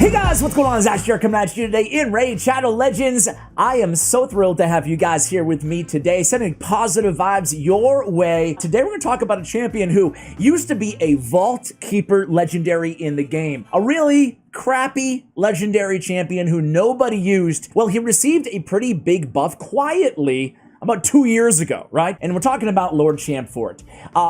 Hey guys, what's going on? It's Ash here coming at you today in Raid Shadow Legends. I am so thrilled to have you guys here with me today, sending positive vibes your way. Today we're going to talk about a champion who used to be a Vault Keeper legendary in the game. A really crappy legendary champion who nobody used. Well, he received a pretty big buff quietly about 2 years ago, right? And we're talking about Lord Champfort.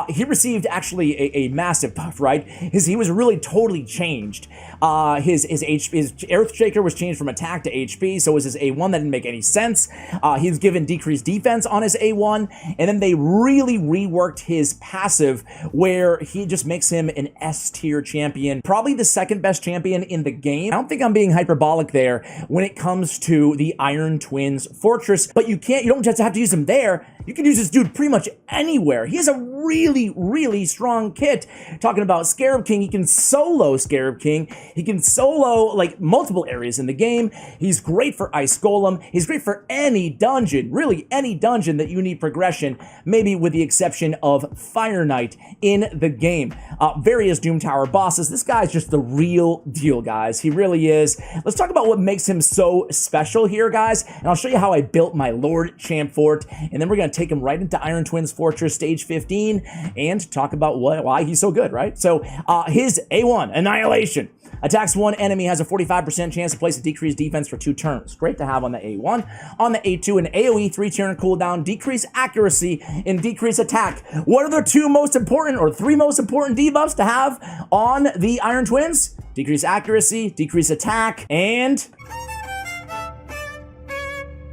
He received actually a massive buff, right? He was really totally changed. His Earthshaker was changed from attack to HP, so was his A1. That didn't make any sense. He was given decreased defense on his A1, and then they really reworked his passive, where he just makes him an S tier champion, probably the second best champion in the game. I don't think I'm being hyperbolic there when it comes to the Iron Twins Fortress, but you don't just have to use him there. You can use this dude pretty much anywhere. He has a really strong kit. Talking about Scarab King, he can solo Scarab King. He can solo like multiple areas in the game. He's great for Ice Golem. He's great for any dungeon, really any dungeon that you need progression, maybe with the exception of Fire Knight in the game. Various Doom Tower bosses. This guy's just the real deal, guys. He really is. Let's talk about what makes him so special here, guys, and I'll show you how I built my Lord Champfort, and then we're going to take him right into Iron Twins Fortress Stage 15 and talk about why he's so good, right? So his A1, Annihilation. Attacks one enemy, has a 45% chance to place a decreased defense for 2 turns. Great to have on the A1. On the A2, an AoE 3-turn cooldown, decrease accuracy, and decrease attack. What are the 2 most important or 3 most important debuffs to have on the Iron Twins? Decrease accuracy, decrease attack, and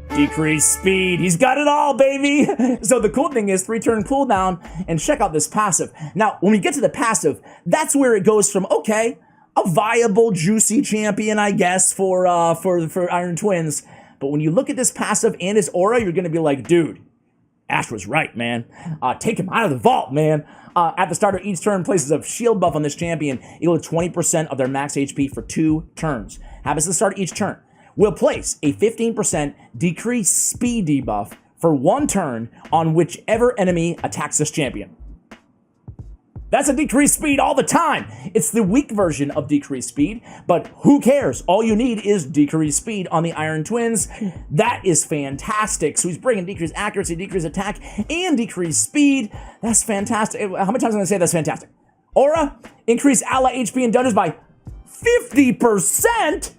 decrease speed. He's got it all, baby. So the cool thing is 3-turn cooldown, and check out this passive. Now, when we get to the passive, that's where it goes from, okay, a viable, juicy champion, I guess, for Iron Twins. But when you look at this passive and his aura, you're going to be like, dude, Ash was right, man. Take him out of the vault, man. At the start of each turn, places a shield buff on this champion equal to 20% of their max HP for 2 turns. Happens at the start of each turn. Will place a 15% decreased speed debuff for 1 turn on whichever enemy attacks this champion. That's a decreased speed all the time. It's the weak version of decreased speed, but who cares? All you need is decreased speed on the Iron Twins. That is fantastic. So he's bringing decreased accuracy, decreased attack, and decreased speed. That's fantastic. How many times am I going to say that's fantastic? Aura, increase ally HP in dungeons by 50%?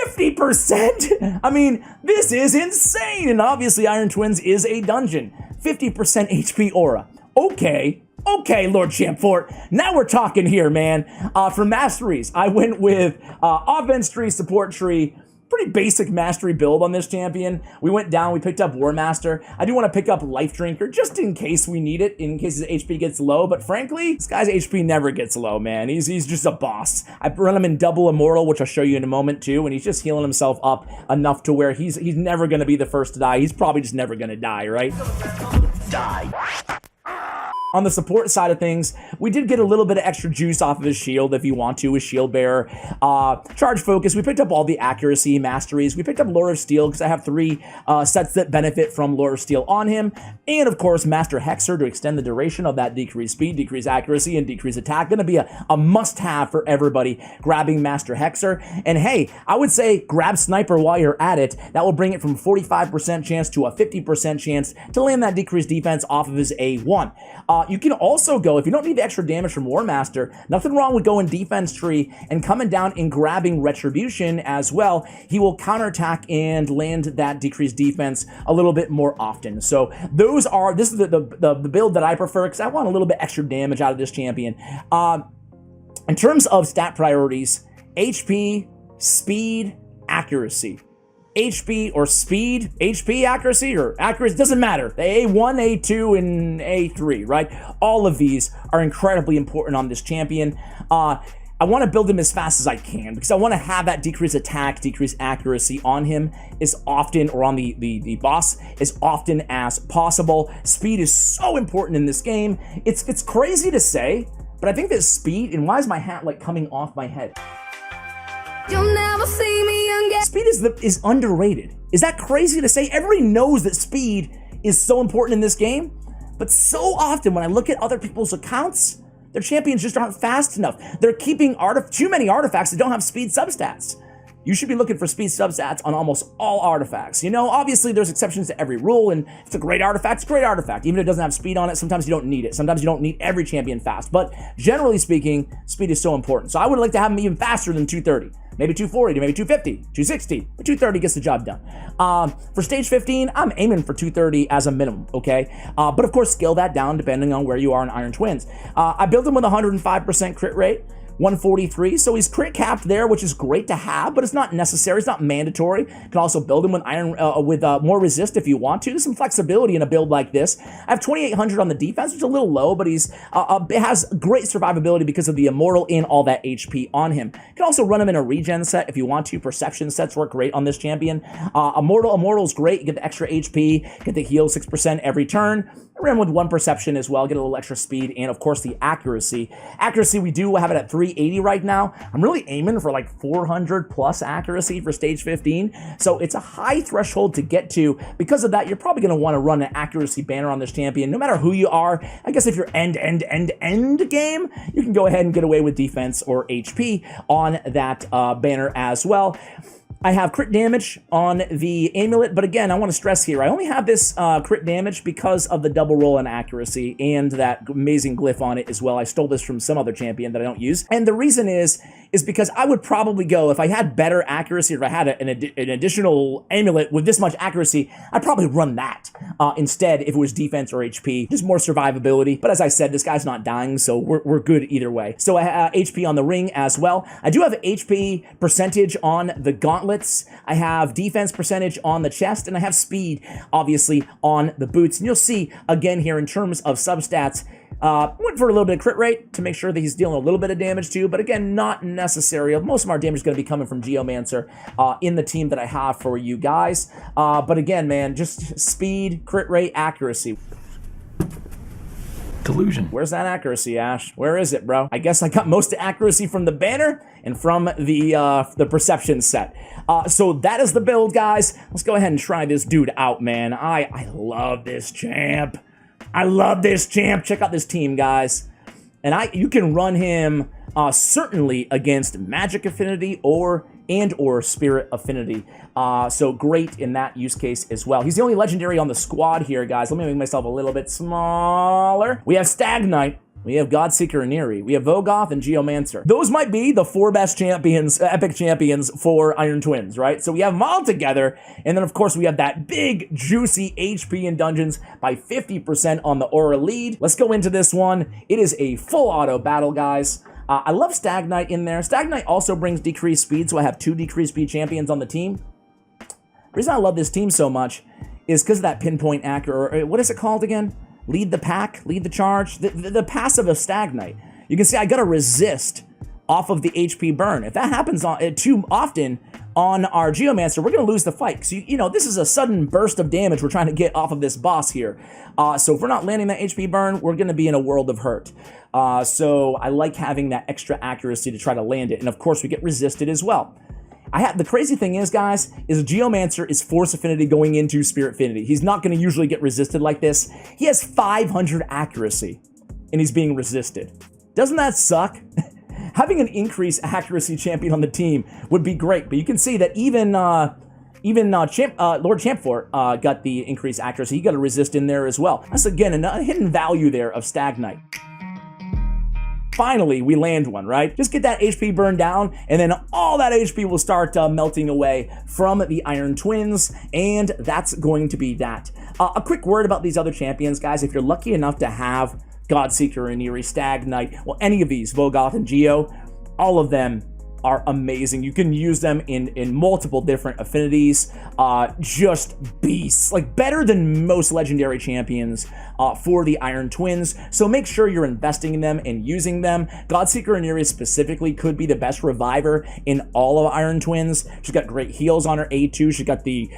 50%? I mean, this is insane. And obviously Iron Twins is a dungeon. 50% HP aura. Okay, Lord Champfort, now we're talking here, man. For Masteries, I went with offense tree, support tree, pretty basic mastery build on this champion. We went down, we picked up War Master. I do want to pick up Life Drinker just in case we need it, in case his HP gets low, but frankly, this guy's HP never gets low, man. He's just a boss. I run him in double immortal, which I'll show you in a moment too, and he's just healing himself up enough to where he's never going to be the first to die. He's probably just never going to die, right? Die. On the support side of things, we did get a little bit of extra juice off of his shield if you want to, his shield bearer. Charge focus, we picked up all the accuracy masteries. We picked up Lore of Steel because I have 3 sets that benefit from Lore of Steel on him. And of course, Master Hexer to extend the duration of that decreased speed, decreased accuracy, and decreased attack. Gonna be a must-have for everybody grabbing Master Hexer. And hey, I would say grab Sniper while you're at it. That will bring it from 45% chance to a 50% chance to land that decreased defense off of his A1. You can also go, if you don't need the extra damage from War Master, nothing wrong with going defense tree and coming down and grabbing Retribution as well. He will counterattack and land that decreased defense a little bit more often. So this is the build that I prefer because I want a little bit extra damage out of this champion. In terms of stat priorities, HP, speed, accuracy. HP or speed, HP accuracy or accuracy, doesn't matter. The A1, A2, and A3, right? All of these are incredibly important on this champion. I want to build him as fast as I can because I want to have that decreased attack, decreased accuracy on him as often, or on the boss, as often as possible. Speed is so important in this game. It's crazy to say, but I think that speed, and why is my hat like coming off my head? You'll never see me again. Speed is underrated. Is that crazy to say? Everybody knows that speed is so important in this game, but so often when I look at other people's accounts, Their champions just aren't fast enough. They're keeping too many artifacts that don't have speed substats. You should be looking for speed substats on almost all artifacts. You know, obviously there's exceptions to every rule, and if it's a great artifact, it's a great artifact. Even if it doesn't have speed on it, sometimes you don't need it. Sometimes you don't need every champion fast. But generally speaking, speed is so important. So I would like to have them even faster than 230. Maybe 240 to maybe 250, 260, but 230 gets the job done. For stage 15, I'm aiming for 230 as a minimum, okay? But of course, scale that down depending on where you are in Iron Twins. I built him with 105% crit rate. 143, so he's crit capped there, which is great to have, but it's not necessary, it's not mandatory. You can also build him with more resist if you want to. There's some flexibility in a build like this. I have 2,800 on the defense, which is a little low, but he's has great survivability because of the Immortal and all that HP on him. You can also run him in a regen set if you want to. Perception sets work great on this champion. Immortal is great. You get the extra HP, get the heal 6% every turn. I ran with 1 perception as well, get a little extra speed, and of course the accuracy. Accuracy, we do have it at 380 right now. I'm really aiming for like 400 plus accuracy for stage 15, so it's a high threshold to get to. Because of that, you're probably going to want to run an accuracy banner on this champion, no matter who you are. I guess if you're end game, you can go ahead and get away with defense or HP on that banner as well. I have crit damage on the amulet, but again, I want to stress here, I only have this crit damage because of the double roll and accuracy and that amazing glyph on it as well. I stole this from some other champion that I don't use. And the reason is because I would probably go, if I had better accuracy, or if I had an additional amulet with this much accuracy, I'd probably run that instead if it was defense or HP, just more survivability. But as I said, this guy's not dying, so we're good either way. So I have HP on the ring as well. I do have HP percentage on the gauntlet. I have defense percentage on the chest, and I have speed, obviously, on the boots. And you'll see, again here, in terms of substats, went for a little bit of crit rate to make sure that he's dealing a little bit of damage too, but again, not necessary. Most of our damage is going to be coming from Geomancer in the team that I have for you guys. But again, man, just speed, crit rate, accuracy. Delusion. Where's that accuracy, Ash? Where is it, bro? I guess I got most of accuracy from the banner and from the perception set. So that is the build, guys. Let's go ahead and try this dude out, man. I love this champ. I love this champ. Check out this team, guys. And you can run him certainly against Magic Affinity or Spirit Affinity. So great in that use case as well. He's the only legendary on the squad here, guys. Let me make myself a little bit smaller. We have Stagnite. We have Godseeker and Eerie. We have Vogoth and Geomancer. Those might be the 4 best champions, epic champions for Iron Twins, right? So we have them all together. And then, of course, we have that big, juicy HP in dungeons by 50% on the aura lead. Let's go into this one. It is a full auto battle, guys. I love Stagnite in there. Stagnite also brings decreased speed, so I have 2 decreased speed champions on the team. The reason I love this team so much is because of that pinpoint accuracy, or what is it called again? Lead the pack, lead the charge, the passive of Stagnite. You can see I got to resist off of the HP burn. If that happens too often on our Geomancer, we're going to lose the fight. So, you know, this is a sudden burst of damage we're trying to get off of this boss here. So if we're not landing that HP burn, we're going to be in a world of hurt. So I like having that extra accuracy to try to land it. And of course, we get resisted as well. The crazy thing is, guys, is Geomancer is Force Affinity going into Spirit Affinity. He's not going to usually get resisted like this. He has 500 accuracy, and he's being resisted. Doesn't that suck? Having an increased accuracy champion on the team would be great, but you can see that even Lord Champfort got the increased accuracy. He got a resist in there as well. That's, again, a hidden value there of Stagnite. Finally, we land one, right? Just get that HP burned down, and then all that HP will start melting away from the Iron Twins, and that's going to be that. A quick word about these other champions, guys. If you're lucky enough to have Godseeker and Eerie, Stagnite, well, any of these, Vogoth and Geo, all of them are amazing. You can use them in multiple different affinities. Just beasts, like better than most legendary champions for the Iron Twins. So make sure you're investing in them and using them. Godseeker and Eerie specifically could be the best reviver in all of Iron Twins. She's got great heals on her A2. She's got the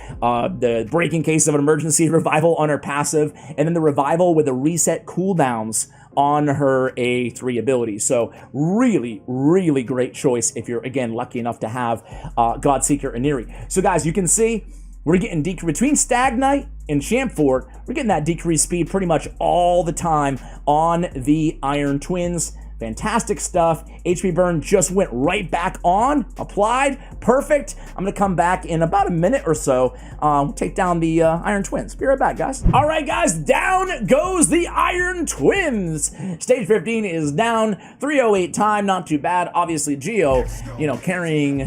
break in case of an emergency revival on her passive, and then the revival with the reset cooldowns on her A3 ability. So really, really great choice if you're, again, lucky enough to have Godseeker and Eerie. So guys, you can see we're getting between Stagnite and Champfort, we're getting that decreased speed pretty much all the time on the Iron Twins. Fantastic stuff. HP burn just went right back on. Applied. Perfect. I'm going to come back in about a minute or so. Take down the Iron Twins. Be right back, guys. All right, guys. Down goes the Iron Twins. Stage 15 is down. 308 time. Not too bad. Obviously, Geo, you know, carrying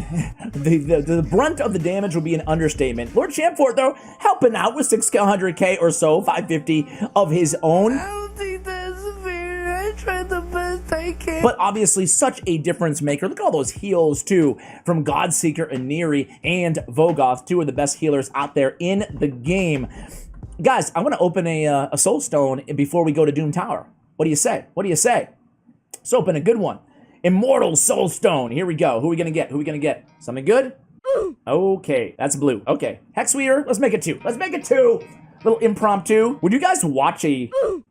the brunt of the damage will be an understatement. Lord Champfort, though, helping out with 600k or so, 550 of his own. I don't think that's fair. I tried the best I can. But obviously such a difference maker. Look at all those heals too from Godseeker and Neri and Vogoth, two of the best healers out there in the game. Guys, I want to open a Soul Stone before we go to Doom Tower. What do you say? What do you say? Let's open a good one. Immortal Soul Stone. Here we go. Who are we going to get? Who are we going to get? Something good? Okay, that's blue. Okay, Hex Weir, let's make it 2. Let's make it 2. Little impromptu. Would you guys watch a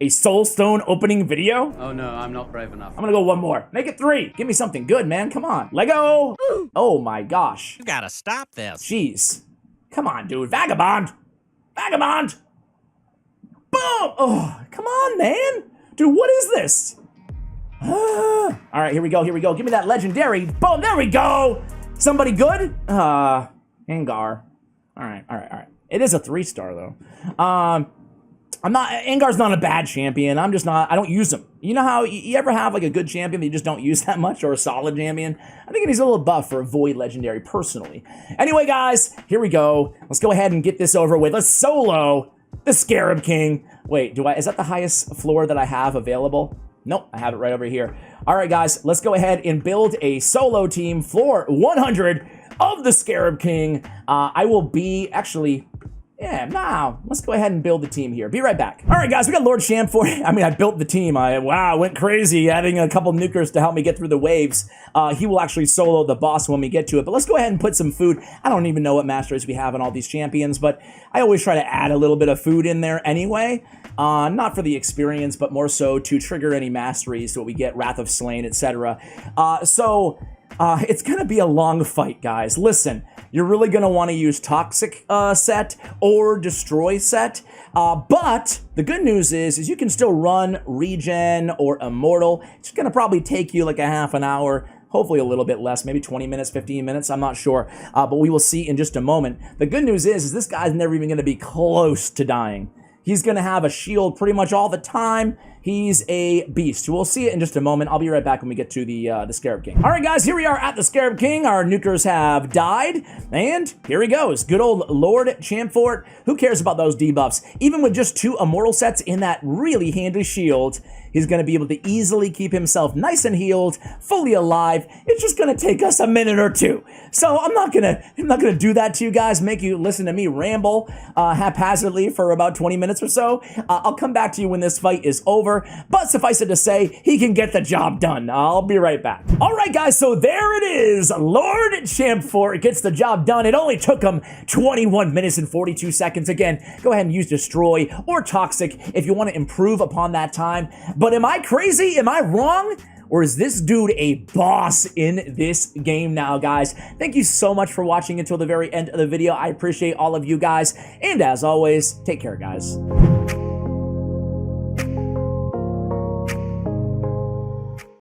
Soul Stone opening video? Oh no, I'm not brave enough. I'm gonna go one more. Make it 3. Give me something good, man. Come on. Lego. Oh my gosh. You gotta stop this. Jeez. Come on, dude. Vagabond. Vagabond. Boom. Oh, come on, man. Dude, what is this? All right, here we go. Here we go. Give me that legendary. Boom. There we go. Somebody good? Angar. All right. It is a 3-star though. Angar's not a bad champion. I don't use him. You know how you ever have like a good champion that you just don't use that much, or a solid champion? I think he's a little buff for a Void Legendary personally. Anyway, guys, here we go. Let's go ahead and get this over with. Let's solo the Scarab King. Wait, is that the highest floor that I have available? Nope, I have it right over here. All right, guys, let's go ahead and build a solo team, floor 100 of the Scarab King. I will be, actually, let's go ahead and build the team here. Be right back. All right, guys, we got Lord Champfort. I built the team. Wow, went crazy, adding a couple nukers to help me get through the waves. He will actually solo the boss when we get to it, but let's go ahead and put some food. I don't even know what masteries we have on all these champions, but I always try to add a little bit of food in there anyway. Not for the experience, but more so to trigger any masteries so we get Wrath of Slain, etc. It's gonna be a long fight, guys. Listen, you're really gonna want to use Toxic set or Destroy set, but the good news is you can still run Regen or Immortal. It's gonna probably take you like a half an hour, hopefully a little bit less, maybe 20 minutes, 15 minutes, I'm not sure, but we will see in just a moment. The good news is this guy's never even gonna be close to dying. He's going to have a shield pretty much all the time. He's a beast. We'll see it in just a moment. I'll be right back when we get to the Scarab King. All right, guys, here we are at the Scarab King. Our nukers have died, and here he goes. Good old Lord Champfort. Who cares about those debuffs? Even with just 2 immortal sets in that really handy shield, he's going to be able to easily keep himself nice and healed, fully alive. It's just going to take us a minute or 2. So I'm not gonna do that to you guys, make you listen to me ramble haphazardly for about 20 minutes or so. I'll come back to you when this fight is over, but suffice it to say, he can get the job done. I'll be right back. All right, guys, so there it is. Lord Champfort gets the job done. It only took him 21 minutes and 42 seconds. Again, go ahead and use Destroy or Toxic if you want to improve upon that time. But am I crazy? Am I wrong? Or is this dude a boss in this game now, guys? Thank you so much for watching until the very end of the video. I appreciate all of you guys. And as always, take care, guys.